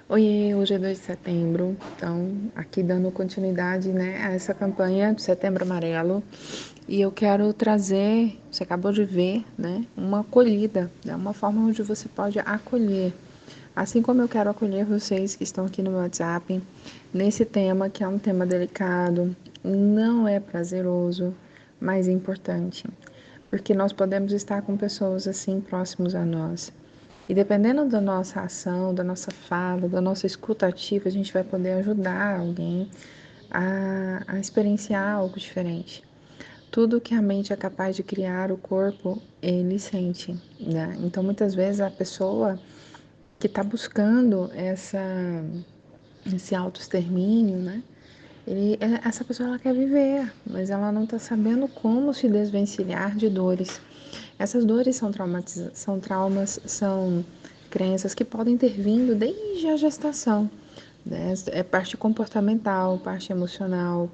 Oiê, hoje é 2 de setembro, então aqui dando continuidade, né, a essa campanha do Setembro Amarelo, e eu quero trazer, você acabou de ver, né, uma acolhida, né, uma forma onde você pode acolher, assim como eu quero acolher vocês que estão aqui no meu WhatsApp, nesse tema que é um tema delicado, não é prazeroso, mas é importante, porque nós podemos estar com pessoas assim próximos a nós. E dependendo da nossa ação, da nossa fala, da nossa escuta ativa, a gente vai poder ajudar alguém a experienciar algo diferente. Tudo que a mente é capaz de criar, o corpo, ele sente, né? Então, muitas vezes, a pessoa que está buscando esse autoextermínio, né? Essa pessoa ela quer viver, mas ela não está sabendo como se desvencilhar de dores. Essas dores são traumas, são crenças que podem ter vindo desde a gestação. Né? É parte comportamental, parte emocional,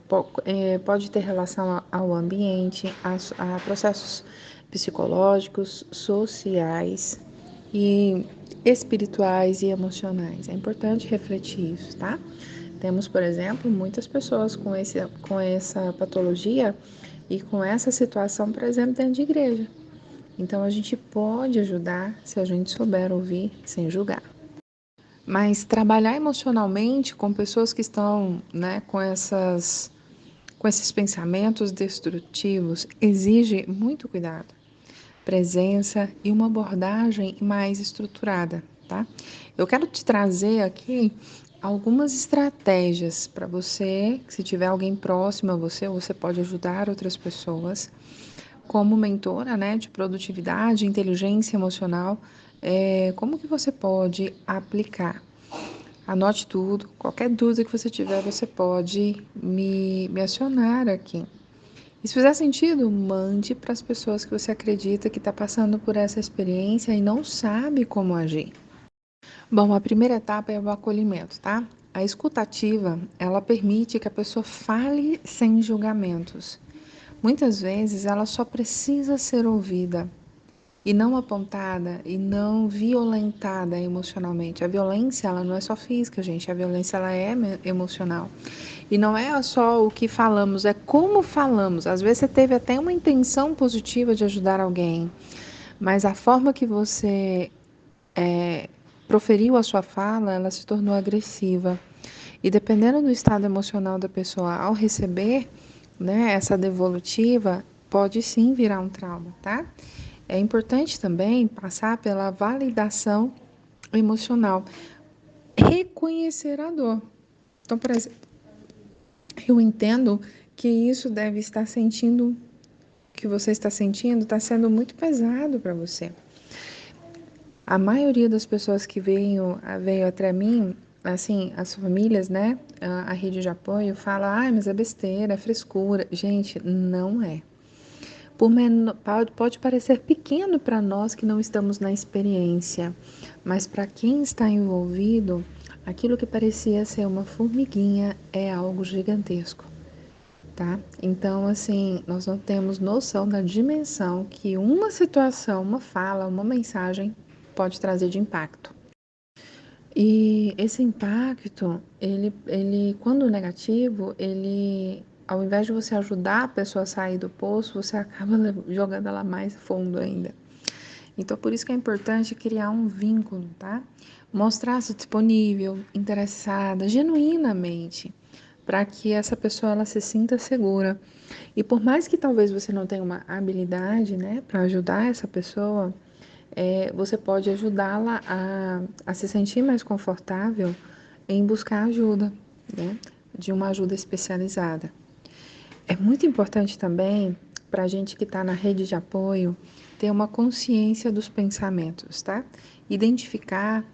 pode ter relação ao ambiente, a processos psicológicos, sociais e espirituais e emocionais. É importante refletir isso, tá? Temos, por exemplo, muitas pessoas com essa patologia e com essa situação, por exemplo, dentro de igreja. Então, a gente pode ajudar se a gente souber ouvir sem julgar. Mas trabalhar emocionalmente com pessoas que estão, né, com esses pensamentos destrutivos exige muito cuidado, presença e uma abordagem mais estruturada, tá? Eu quero te trazer aqui algumas estratégias para você, se tiver alguém próximo a você, você pode ajudar outras pessoas. Como mentora, né, de produtividade, inteligência emocional, como que você pode aplicar? Anote tudo, qualquer dúvida que você tiver, você pode me acionar aqui. E se fizer sentido, mande para as pessoas que você acredita que está passando por essa experiência e não sabe como agir. Bom, a primeira etapa é o acolhimento, tá? A escutativa, ela permite que a pessoa fale sem julgamentos. Muitas vezes ela só precisa ser ouvida e não apontada e não violentada emocionalmente. A violência, ela não é só física, gente. A violência, ela é emocional. E não é só o que falamos, é como falamos. Às vezes você teve até uma intenção positiva de ajudar alguém, mas a forma que você proferiu a sua fala, ela se tornou agressiva. E dependendo do estado emocional da pessoa ao receber, né, essa devolutiva, pode sim virar um trauma, tá? É importante também passar pela validação emocional, reconhecer a dor. Então, por exemplo, eu entendo que isso deve estar sentindo, que você está sentindo, está sendo muito pesado para você. A maioria das pessoas que veio até mim, assim, as famílias, né, a rede de apoio, fala, mas é besteira, é frescura. Gente, não é. Pode parecer pequeno para nós que não estamos na experiência, mas para quem está envolvido, aquilo que parecia ser uma formiguinha é algo gigantesco, tá? Então, assim, nós não temos noção da dimensão que uma situação, uma fala, uma mensagem pode trazer de impacto. E esse impacto, quando negativo, ao invés de você ajudar a pessoa a sair do poço, você acaba jogando ela mais fundo ainda. Então, por isso que é importante criar um vínculo, tá? Mostrar-se disponível, interessada, genuinamente, para que essa pessoa ela se sinta segura. E por mais que talvez você não tenha uma habilidade, né, para ajudar essa pessoa, você pode ajudá-la a se sentir mais confortável em buscar ajuda, né, de uma ajuda especializada. É muito importante também para a gente que está na rede de apoio ter uma consciência dos pensamentos, tá? Identificar,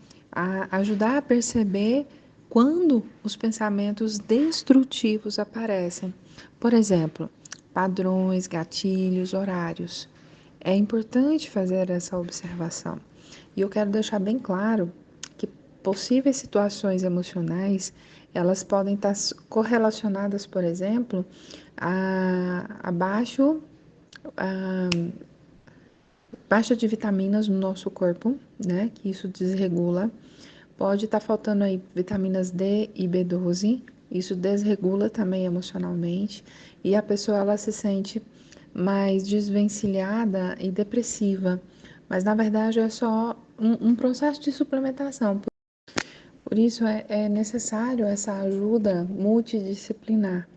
ajudar a perceber quando os pensamentos destrutivos aparecem. Por exemplo, padrões, gatilhos, horários. É importante fazer essa observação. E eu quero deixar bem claro que possíveis situações emocionais, elas podem estar correlacionadas, por exemplo, a baixa de vitaminas no nosso corpo, né? Que isso desregula. Pode estar faltando aí vitaminas D e B12, isso desregula também emocionalmente, e a pessoa ela se sente mais desvencilhada e depressiva. Mas na verdade é só um processo de suplementação. Por isso é necessário essa ajuda multidisciplinar,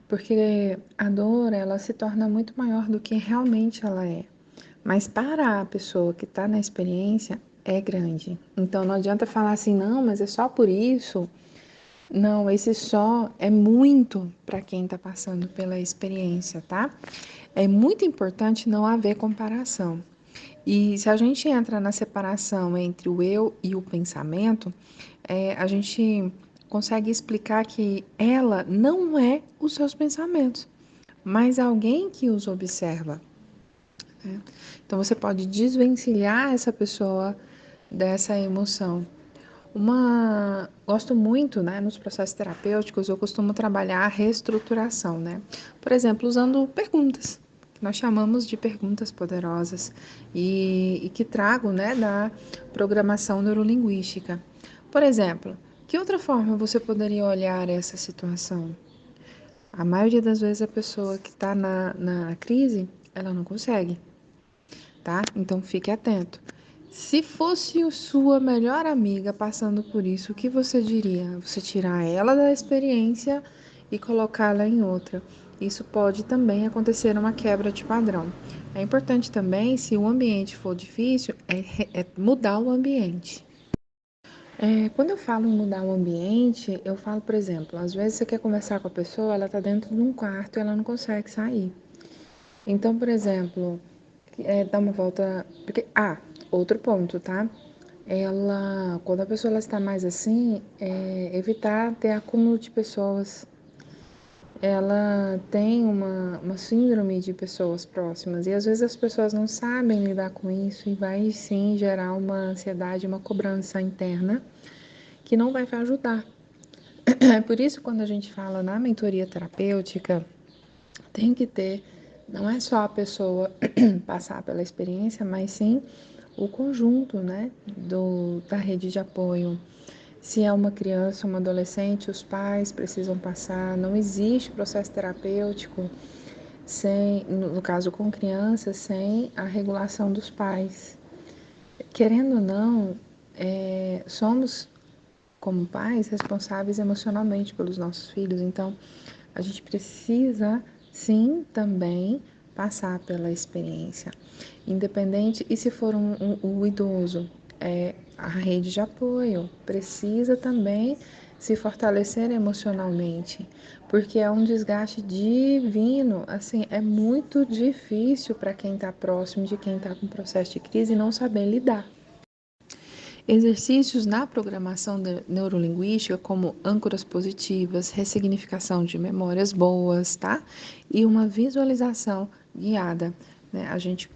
porque a dor ela se torna muito maior do que realmente ela é. Mas para a pessoa que está na experiência é grande. Então não adianta falar assim, não, mas é só por isso. Não, esse só é muito para quem está passando pela experiência, tá? É muito importante não haver comparação. E se a gente entra na separação entre o eu e o pensamento, a gente consegue explicar que ela não é os seus pensamentos, mas alguém que os observa. Né? Então você pode desvencilhar essa pessoa dessa emoção. Gosto muito, né, nos processos terapêuticos, eu costumo trabalhar a reestruturação, né? Por exemplo, usando perguntas, que nós chamamos de perguntas poderosas e que trago, né, da programação neurolinguística. Por exemplo, que outra forma você poderia olhar essa situação? A maioria das vezes a pessoa que está na crise, ela não consegue, tá? Então fique atento. Se fosse sua melhor amiga passando por isso, o que você diria? Você tirar ela da experiência e colocá-la em outra. Isso pode também acontecer uma quebra de padrão. É importante também, se o ambiente for difícil, é mudar o ambiente. Quando eu falo em mudar o ambiente, eu falo, por exemplo, às vezes você quer conversar com a pessoa, ela está dentro de um quarto e ela não consegue sair. Então, por exemplo, dar uma volta. Porque, outro ponto, tá? Quando a pessoa ela está mais assim, evitar ter acúmulo de pessoas. Ela tem uma síndrome de pessoas próximas e às vezes as pessoas não sabem lidar com isso e vai sim gerar uma ansiedade, uma cobrança interna que não vai ajudar. É por isso quando a gente fala na mentoria terapêutica, tem que ter, não é só a pessoa passar pela experiência, mas sim o conjunto, né, da rede de apoio. Se é uma criança, uma adolescente, os pais precisam passar. Não existe processo terapêutico sem, no caso com crianças, sem a regulação dos pais. Querendo ou não, somos como pais responsáveis emocionalmente pelos nossos filhos. Então, a gente precisa sim também passar pela experiência, independente. E se for um idoso, a rede de apoio precisa também se fortalecer emocionalmente, porque é um desgaste divino. Assim, é muito difícil para quem está próximo de quem está com processo de crise não saber lidar. Exercícios na programação neurolinguística, como âncoras positivas, ressignificação de memórias boas, tá? E uma visualização guiada, né? A gente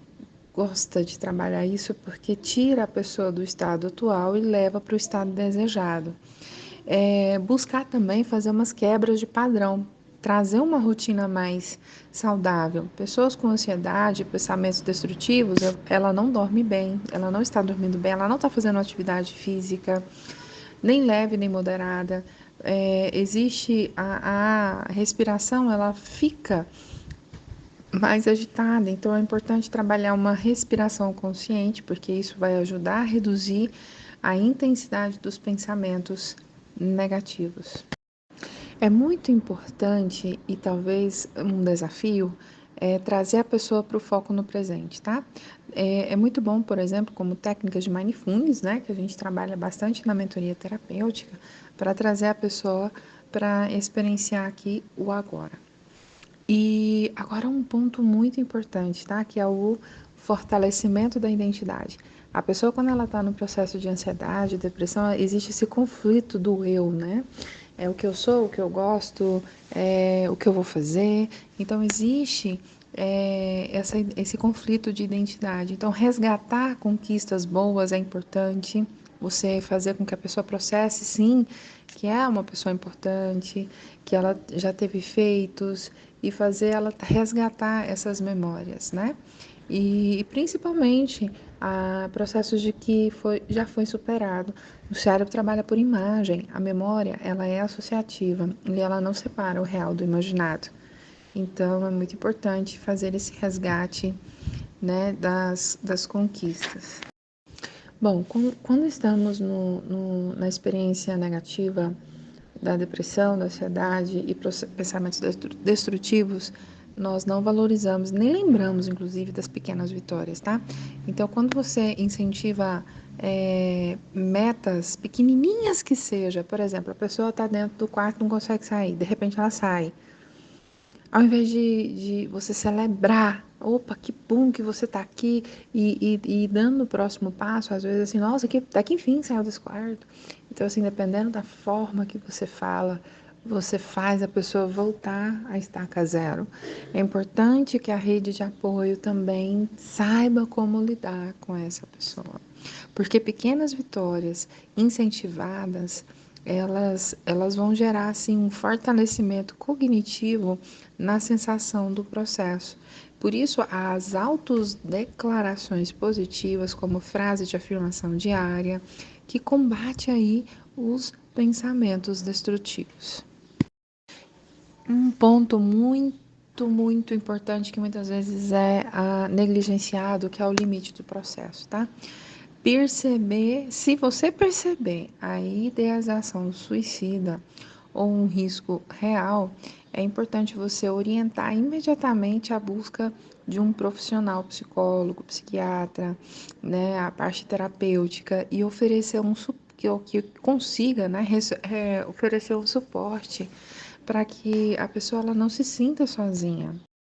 gosta de trabalhar isso porque tira a pessoa do estado atual e leva para o estado desejado. Buscar também fazer umas quebras de padrão, trazer uma rotina mais saudável. Pessoas com ansiedade, pensamentos destrutivos, ela não dorme bem, ela não está dormindo bem, ela não está fazendo atividade física, nem leve nem moderada. Existe a respiração, ela fica mais agitada, então é importante trabalhar uma respiração consciente, porque isso vai ajudar a reduzir a intensidade dos pensamentos negativos. É muito importante e talvez um desafio trazer a pessoa para o foco no presente, tá? É muito bom, por exemplo, como técnicas de mindfulness, né, que a gente trabalha bastante na mentoria terapêutica, para trazer a pessoa para experienciar aqui o agora. E agora um ponto muito importante, tá? Que é o fortalecimento da identidade. A pessoa, quando ela está no processo de ansiedade, depressão, existe esse conflito do eu, né? É o que eu sou, o que eu gosto, o que eu vou fazer. Então, existe esse conflito de identidade. Então, resgatar conquistas boas é importante. Você fazer com que a pessoa processe, sim, que é uma pessoa importante, que ela já teve feitos, e fazer ela resgatar essas memórias, né? E principalmente há processos de que já foi superado. O cérebro trabalha por imagem, a memória ela é associativa e ela não separa o real do imaginado. Então é muito importante fazer esse resgate, né, das conquistas. Bom, quando estamos na experiência negativa da depressão, da ansiedade e pensamentos destrutivos, nós não valorizamos, nem lembramos, inclusive, das pequenas vitórias, tá? Então, quando você incentiva metas pequenininhas que seja, por exemplo, a pessoa está dentro do quarto e não consegue sair, de repente ela sai. Ao invés de você celebrar, opa, que bom que você está aqui e dando o próximo passo, às vezes assim, nossa, que, até que enfim saiu desse quarto. Então, assim, dependendo da forma que você fala, você faz a pessoa voltar à estaca zero. É importante que a rede de apoio também saiba como lidar com essa pessoa. Porque pequenas vitórias incentivadas, elas vão gerar assim um fortalecimento cognitivo na sensação do processo. Por isso, as autodeclarações positivas, como frase de afirmação diária, que combate aí os pensamentos destrutivos. Um ponto muito importante que muitas vezes é negligenciado, que é o limite do processo, tá? Perceber, se você perceber a idealização suicida ou um risco real, é importante você orientar imediatamente a busca de um profissional psicólogo, psiquiatra, né, a parte terapêutica e oferecer que consiga, né, oferecer um suporte para que a pessoa ela não se sinta sozinha.